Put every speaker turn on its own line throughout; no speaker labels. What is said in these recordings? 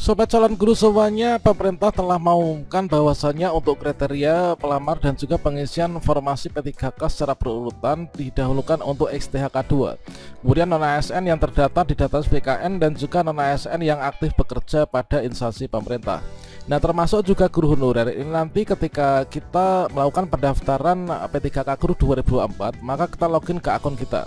Sobat calon guru semuanya, pemerintah telah mengumumkan bahwasannya untuk kriteria pelamar dan juga pengisian formasi P3K secara berurutan didahulukan untuk XTHK 2. Kemudian non-ASN yang terdata di database BKN dan juga non-ASN yang aktif bekerja pada instansi pemerintah. Nah, termasuk juga guru honorer. Ini nanti ketika kita melakukan pendaftaran P3K Guru 2024, maka kita login ke akun kita.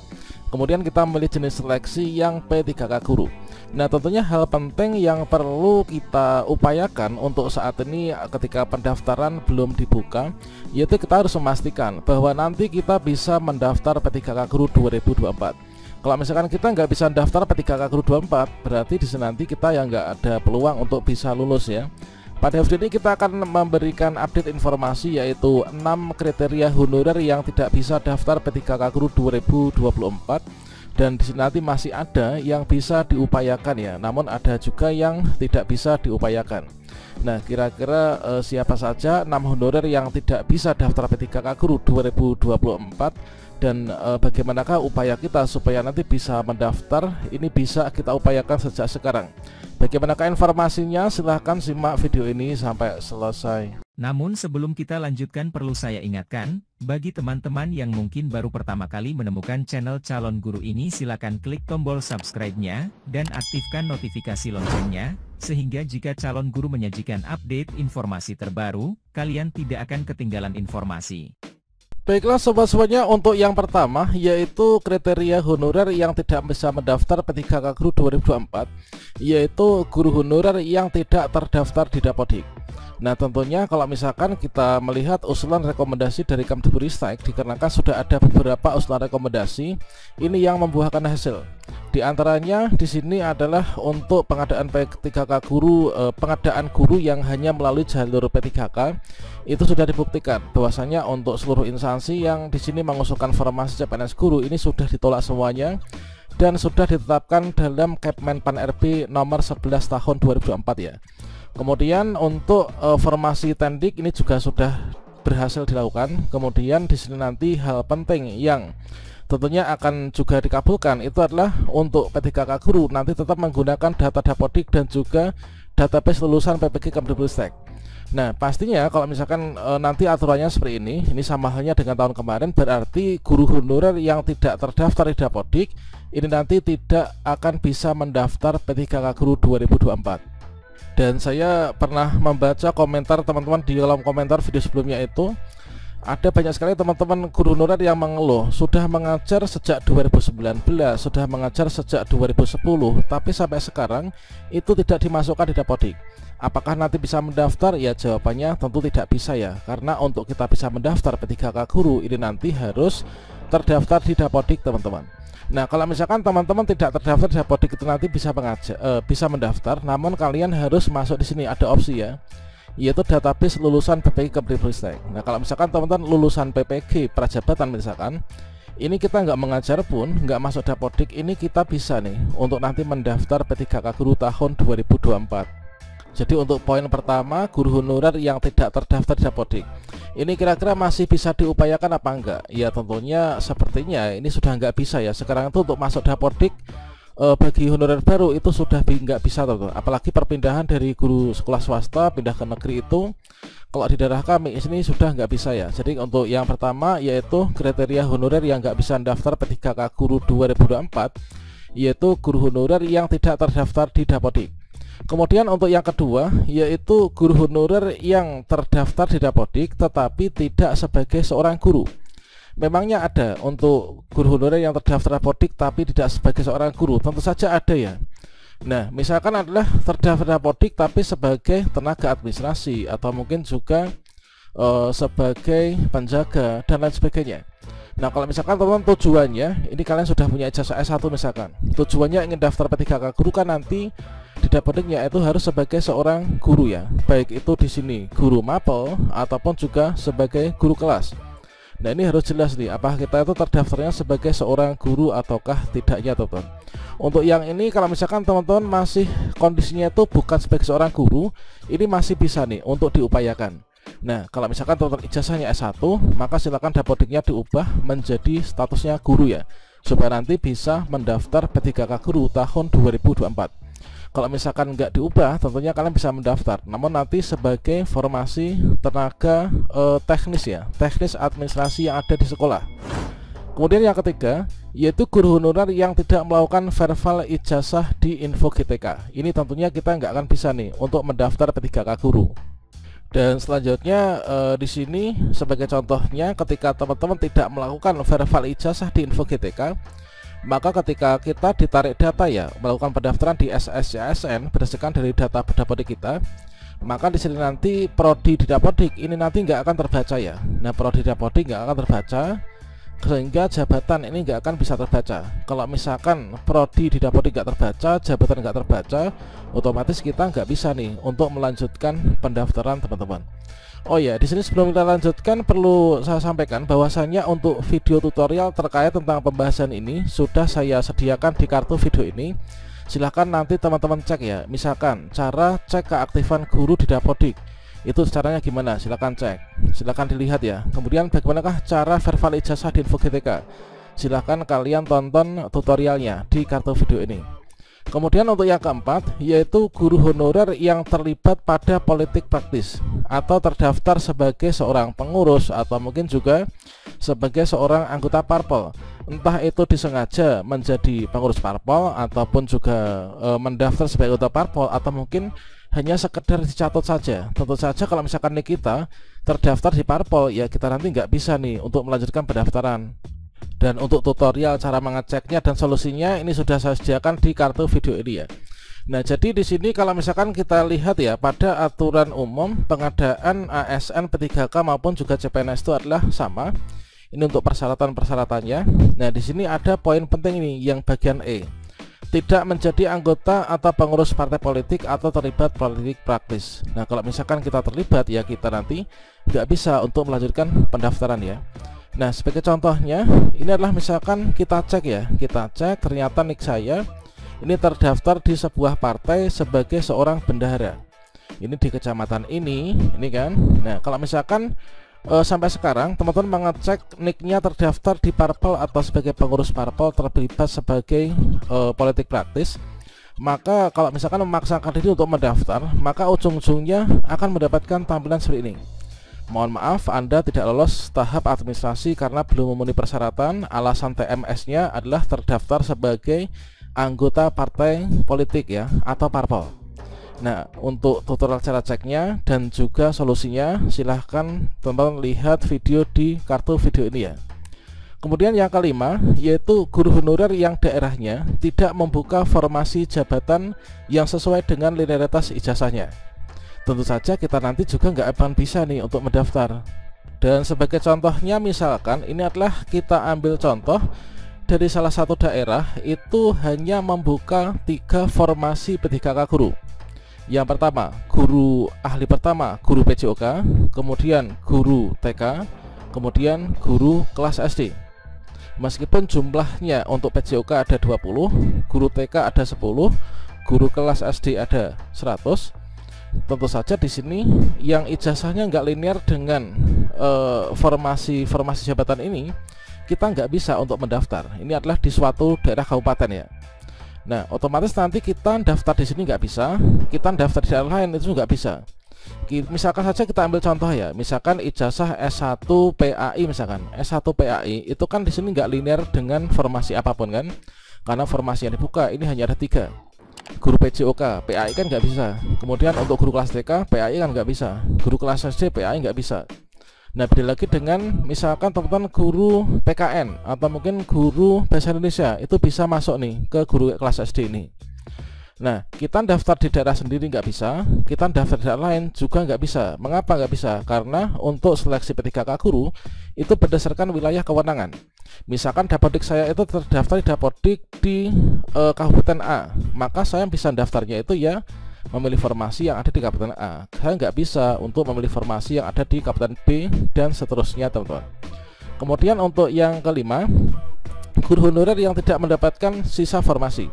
Kemudian kita memilih jenis seleksi yang P3K Guru. Nah, tentunya hal penting yang perlu kita upayakan untuk saat ini ketika pendaftaran belum dibuka, yaitu kita harus memastikan bahwa nanti kita bisa mendaftar P3K Guru 2024. Kalau misalkan kita nggak bisa mendaftar P3K Guru 2024, berarti di sini nanti kita yang nggak ada peluang untuk bisa lulus ya. Pada video ini kita akan memberikan update informasi yaitu 6 kriteria honorer yang tidak bisa daftar P3K Guru 2024, dan di sini nanti masih ada yang bisa diupayakan ya, namun ada juga yang tidak bisa diupayakan. Nah, kira-kira siapa saja 6 honorer yang tidak bisa daftar P3K Guru 2024 dan bagaimanakah upaya kita supaya nanti bisa mendaftar? Ini bisa kita upayakan sejak sekarang. Bagaimanakah informasinya? Silahkan simak video ini sampai selesai.
Namun sebelum kita lanjutkan, perlu saya ingatkan, bagi teman-teman yang mungkin baru pertama kali menemukan channel Calon Guru ini, silakan klik tombol subscribe-nya dan aktifkan notifikasi loncengnya, sehingga jika Calon Guru menyajikan update informasi terbaru, kalian tidak akan ketinggalan informasi.
Baiklah sobat semuanya, untuk yang pertama yaitu kriteria honorer yang tidak bisa mendaftar P3K Guru 2024, yaitu guru honorer yang tidak terdaftar di Dapodik. Nah, tentunya kalau misalkan kita melihat usulan rekomendasi dari Kemdikbudristek, dikarenakan sudah ada beberapa usulan rekomendasi ini yang membuahkan hasil. Di antaranya di sini adalah untuk pengadaan P3K Guru, pengadaan guru yang hanya melalui jalur P3K itu sudah dibuktikan bahwasanya untuk seluruh instansi yang di sini mengusulkan formasi CPNS guru ini sudah ditolak semuanya dan sudah ditetapkan dalam Kepmen Pan RB nomor 11 tahun 2024 ya. Kemudian untuk formasi tendik ini juga sudah berhasil dilakukan. Kemudian di sini nanti hal penting yang tentunya akan juga dikabulkan itu adalah untuk P3K Guru nanti tetap menggunakan data Dapodik dan juga database lulusan PPG Kemdikbudristek. Nah, pastinya kalau misalkan nanti aturannya seperti ini sama halnya dengan tahun kemarin, berarti guru honorer yang tidak terdaftar di Dapodik ini nanti tidak akan bisa mendaftar P3K Guru 2024. Dan saya pernah membaca komentar teman-teman di kolom komentar video sebelumnya itu, ada banyak sekali teman-teman guru honorer yang mengeluh sudah mengajar sejak 2019, sudah mengajar sejak 2010, tapi sampai sekarang itu tidak dimasukkan di Dapodik. Apakah nanti bisa mendaftar? Ya, jawabannya tentu tidak bisa ya, karena untuk kita bisa mendaftar P3K Guru ini nanti harus terdaftar di Dapodik teman-teman. Nah, kalau misalkan teman-teman tidak terdaftar di Dapodik itu nanti bisa bisa mendaftar, namun kalian harus masuk di sini ada opsi ya, yaitu database lulusan PPG Kemdikbudristek. Nah, kalau misalkan teman-teman lulusan PPG Prajabatan misalkan, ini kita nggak mengajar pun, nggak masuk Dapodik, ini kita bisa nih untuk nanti mendaftar P3K Guru tahun 2024. Jadi untuk poin pertama, guru honorer yang tidak terdaftar di Dapodik ini kira-kira masih bisa diupayakan apa enggak? Ya, tentunya sepertinya ini sudah nggak bisa ya. Sekarang itu untuk masuk Dapodik bagi honorer baru itu sudah nggak bisa teman-teman. Apalagi perpindahan dari guru sekolah swasta pindah ke negeri itu, kalau di daerah kami ini sudah nggak bisa ya. Jadi untuk yang pertama yaitu kriteria honorer yang nggak bisa mendaftar P3K Guru 2024, yaitu guru honorer yang tidak terdaftar di Dapodik. Kemudian untuk yang kedua yaitu guru honorer yang terdaftar di Dapodik tetapi tidak sebagai seorang guru. Memangnya ada untuk guru honorer yang terdaftar Dapodik tapi tidak sebagai seorang guru? Tentu saja ada ya. Nah, misalkan adalah terdaftar Dapodik tapi sebagai tenaga administrasi atau mungkin juga sebagai penjaga dan lain sebagainya. Nah, kalau misalkan teman-teman tujuannya ini kalian sudah punya ijazah S1 misalkan, tujuannya ingin daftar P3K Guru kan nanti di Dapodiknya itu harus sebagai seorang guru ya, baik itu di sini guru mapel ataupun juga sebagai guru kelas. Nah, ini harus jelas nih, apakah kita itu terdaftarnya sebagai seorang guru ataukah tidaknya teman-teman. Untuk yang ini kalau misalkan teman-teman masih kondisinya itu bukan sebagai seorang guru, ini masih bisa nih untuk diupayakan. Nah, kalau misalkan teman-teman ijazahnya S1, maka silakan Dapodiknya diubah menjadi statusnya guru ya, supaya nanti bisa mendaftar P3K Guru tahun 2024. Kalau misalkan nggak diubah, tentunya kalian bisa mendaftar, namun nanti sebagai formasi tenaga teknis ya, teknis administrasi yang ada di sekolah. Kemudian yang ketiga, yaitu guru honorer yang tidak melakukan verval ijazah di Info GTK. Ini tentunya kita nggak akan bisa nih untuk mendaftar P3K guru. Dan selanjutnya di sini sebagai contohnya, ketika teman-teman tidak melakukan verval ijazah di Info GTK, maka ketika kita ditarik data ya, melakukan pendaftaran di SSCSN berdasarkan dari data Dapodik kita, maka di sini nanti prodi di Dapodik ini nanti nggak akan terbaca ya. Nah, prodi Dapodik nggak akan terbaca, sehingga jabatan ini nggak akan bisa terbaca. Kalau misalkan prodi di Dapodik nggak terbaca, jabatan nggak terbaca, otomatis kita nggak bisa nih untuk melanjutkan pendaftaran teman-teman. Oh ya, di sini sebelum kita lanjutkan perlu saya sampaikan bahwasannya untuk video tutorial terkait tentang pembahasan ini sudah saya sediakan di kartu video ini. Silahkan nanti teman-teman cek ya, misalkan cara cek keaktifan guru di Dapodik itu caranya gimana, silahkan cek, silahkan dilihat ya. Kemudian bagaimanakah cara verval ijazah di Info GTK, silahkan kalian tonton tutorialnya di kartu video ini. Kemudian untuk yang keempat, yaitu guru honorer yang terlibat pada politik praktis atau terdaftar sebagai seorang pengurus atau mungkin juga sebagai seorang anggota parpol, entah itu disengaja menjadi pengurus parpol ataupun juga mendaftar sebagai anggota parpol, atau mungkin hanya sekedar dicatat saja. Tentu saja kalau misalkan nih kita terdaftar di parpol, ya kita nanti nggak bisa nih untuk melanjutkan pendaftaran. Dan untuk tutorial cara mengeceknya dan solusinya ini sudah saya sediakan di kartu video ini ya. Nah, jadi di sini kalau misalkan kita lihat ya, pada aturan umum pengadaan ASN P3K maupun juga CPNS itu adalah sama. Ini untuk persyaratan-persyaratannya. Nah, di sini ada poin penting ini yang bagian E. Tidak menjadi anggota atau pengurus partai politik atau terlibat politik praktis. Nah, kalau misalkan kita terlibat ya kita nanti nggak bisa untuk melanjutkan pendaftaran ya. Nah, sebagai contohnya ini adalah misalkan kita cek ya, kita cek ternyata nik saya ini terdaftar di sebuah partai sebagai seorang bendahara. Ini di kecamatan ini kan. Nah, kalau misalkan sampai sekarang teman-teman mengecek niknya terdaftar di parpol atau sebagai pengurus parpol terlibat sebagai politik praktis, maka kalau misalkan memaksakan diri untuk mendaftar, maka ujung-ujungnya akan mendapatkan tampilan seperti ini. Mohon maaf, Anda tidak lolos tahap administrasi karena belum memenuhi persyaratan. Alasan TMS-nya adalah terdaftar sebagai anggota partai politik ya, atau parpol. Nah, untuk tutorial cara ceknya dan juga solusinya, silahkan teman-teman lihat video di kartu video ini ya. Kemudian yang kelima, yaitu guru honorer yang daerahnya tidak membuka formasi jabatan yang sesuai dengan linearitas ijazahnya. Tentu saja kita nanti juga nggak akan bisa nih untuk mendaftar. Dan sebagai contohnya, misalkan ini adalah kita ambil contoh dari salah satu daerah itu hanya membuka 3 formasi P3K guru. Yang pertama, guru ahli pertama, guru PJOK, kemudian guru TK, kemudian guru kelas SD. Meskipun jumlahnya untuk PJOK ada 20, guru TK ada 10, guru kelas SD ada 100. Tentu saja di sini yang ijazahnya nggak linear dengan formasi jabatan ini, kita nggak bisa untuk mendaftar. Ini adalah di suatu daerah kabupaten ya. Nah, otomatis nanti kita daftar di sini nggak bisa, kita daftar di daerah lain itu nggak bisa. Misalkan saja kita ambil contoh ya, misalkan ijazah S1 PAI, misalkan S1 PAI itu kan di sini nggak linear dengan formasi apapun kan, karena formasi yang dibuka ini hanya ada 3. Guru PJOK, PAI kan nggak bisa. Kemudian untuk guru kelas TK, PAI kan nggak bisa. Guru kelas SD, PAI nggak bisa. Nah, beda lagi dengan misalkan teman-teman guru PKN atau mungkin guru bahasa Indonesia, itu bisa masuk nih ke guru kelas SD ini. Nah, kita daftar di daerah sendiri nggak bisa, kita daftar di daerah lain juga nggak bisa. Mengapa nggak bisa? Karena untuk seleksi P3K guru itu berdasarkan wilayah kewenangan. Misalkan Dapodik saya itu terdaftar di Dapodik di Kabupaten A, maka saya bisa daftarnya itu ya memilih formasi yang ada di Kabupaten A. Saya nggak bisa untuk memilih formasi yang ada di Kabupaten B dan seterusnya, teman-teman. Kemudian untuk yang kelima, guru honorer yang tidak mendapatkan sisa formasi.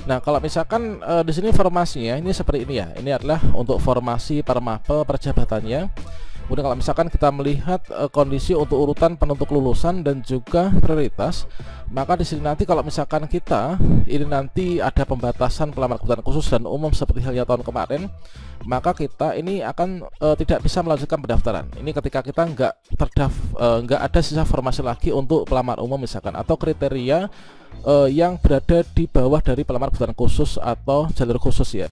Nah, kalau misalkan di sini formasinya ini seperti ini ya. Ini adalah untuk formasi per mapel perjabatannya. Kemudian kalau misalkan kita melihat kondisi untuk urutan penuntut lulusan dan juga prioritas, maka di sini nanti kalau misalkan kita ini nanti ada pembatasan pelamar kebutuhan khusus dan umum seperti halnya tahun kemarin, maka kita ini akan tidak bisa melanjutkan pendaftaran. Ini ketika kita nggak ada sisa formasi lagi untuk pelamar umum misalkan, atau kriteria yang berada di bawah dari pelamar kebutuhan khusus atau jalur khusus ya.